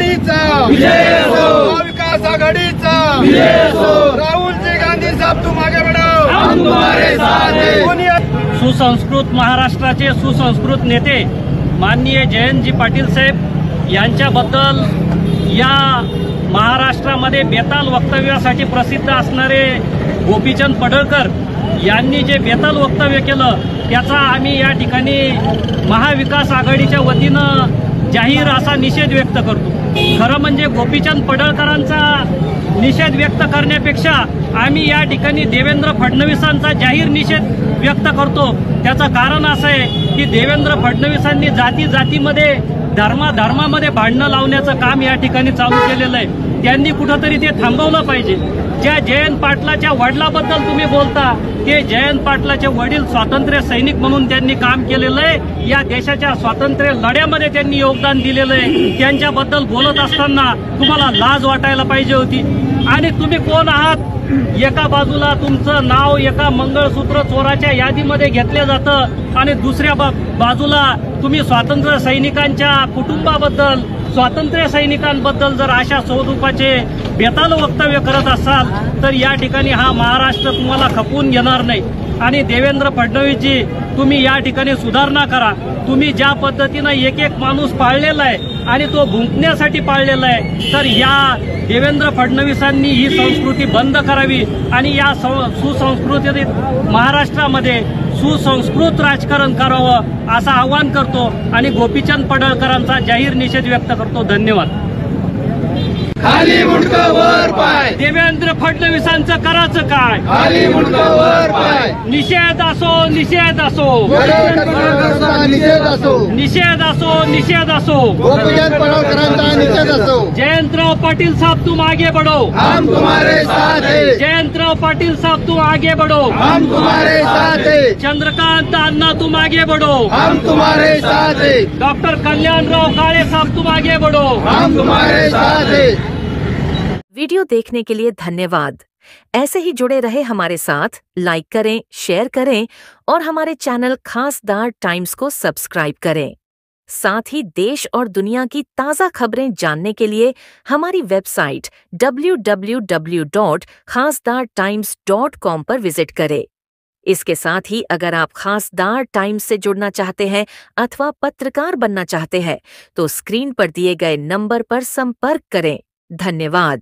आघाडीचा महाविकास आघाडीचा राहुलजी गांधी साहब तुम आगे बढ़ो, हम तुम्हारे साथ हैं। सुसंस्कृत महाराष्ट्राचे सुसंस्कृत नेते माननीय जयंतजी पाटील साहेब यांच्याबद्दल या महाराष्ट्रामध्ये बेताल वक्तव्यासाठी प्रसिद्ध असणारे गोपीचंद पडळकर यांनी जे बेताल वक्तव्य केलं त्याचा आम्ही या ठिकाणी महाविकास आघाडीच्या वतीनं जाहीर असा निषेध व्यक्त करतो। खरं म्हणजे गोपीचंद पडळकरांचा निषेध व्यक्त करण्यापेक्षा आम्ही या ठिकाणी देवेंद्र फडणवीसांचा जाहीर निषेध व्यक्त करतो। त्याचं कारण असं आहे की देवेंद्र फडणवीसांनी जातीमध्ये धर्मामध्ये भांडणं लावण्याचं काम या ठिकाणी चालू केलेलं आहे। त्यांनी कुठंतरी ते थांबवलं पाहिजे। ज्या जयंत पाटलाच्या वडिलाबद्दल तुम्ही बोलता ते जयंत पाटलाचे वडील स्वातंत्र्य सैनिक म्हणून त्यांनी काम केलेलं आहे। या देशाच्या स्वातंत्र्य लढ्यामध्ये त्यांनी योगदान दिलेलं आहे। त्यांच्याबद्दल बोलत असताना तुम्हाला लाज वाटायला पाहिजे होती। आणि तुम्ही कोण आहात? एका बाजूला तुमचं नाव एका मंगळसूत्र चोराच्या यादीमध्ये घेतलं जातं आणि दुसऱ्या बाजूला तुम्ही स्वातंत्र्य सैनिकांच्या कुटुंबाबद्दल स्वातंत्र्य सैनिकांबद्दल जर अशा स्वरूपाचे बेताल वक्तव्य करत असाल तर या ठिकाणी हा महाराष्ट्र तुम्हाला खपवून घेणार नाही। आणि देवेंद्र फडणवीसजी तुम्ही या ठिकाणी सुधारणा करा। तुम्ही ज्या पद्धतीनं एक माणूस पाळलेला आहे आणि तो भुंकण्यासाठी पाळलेला आहे तर या देवेंद्र फडणवीसांनी ही संस्कृती बंद करावी आणि या सुसंस्कृतीत महाराष्ट्रामध्ये सुसंस्कृत राजकारण करावं असं आवाहन करतो आणि गोपीचंद पडळकरांचा जाहीर निषेध व्यक्त करतो। धन्यवाद। खाली मुंडकं वर पाय, देवेंद्र फडणवीसांचं करायचं काय? खाली मुंडकं वर पाय, निषेध असो निषेध असो निषेध असो, निषेध असो निषेध असो, गोपीचंद पडळकरांचा निषेध असो। जयंतराव पाटील साहब तुम आगे बढ़ो, हम तुम्हारे साथ हैं। जयंतराव पाटील साहब तुम आगे बढ़ो, हम तुम्हारे साथ हैं। चंद्रकांत अन्ना तुम आगे बढ़ो, हम तुम्हारे साथ हैं। डॉक्टर कल्याणराव काळे साहब तुम आगे बढ़ो, हम तुम्हारे साथ हैं। वीडियो देखने के लिए धन्यवाद। ऐसे ही जुड़े रहे हमारे साथ, लाइक करें, शेयर करें और हमारे चैनल खासदार टाइम्स को सब्सक्राइब करें। साथ ही देश और दुनिया की ताज़ा खबरें जानने के लिए हमारी वेबसाइट www.khasdartimes.com पर विजिट करें। इसके साथ ही अगर आप खासदार टाइम्स से जुड़ना चाहते हैं अथवा पत्रकार बनना चाहते हैं तो स्क्रीन पर दिए गए नंबर पर संपर्क करें। धन्यवाद।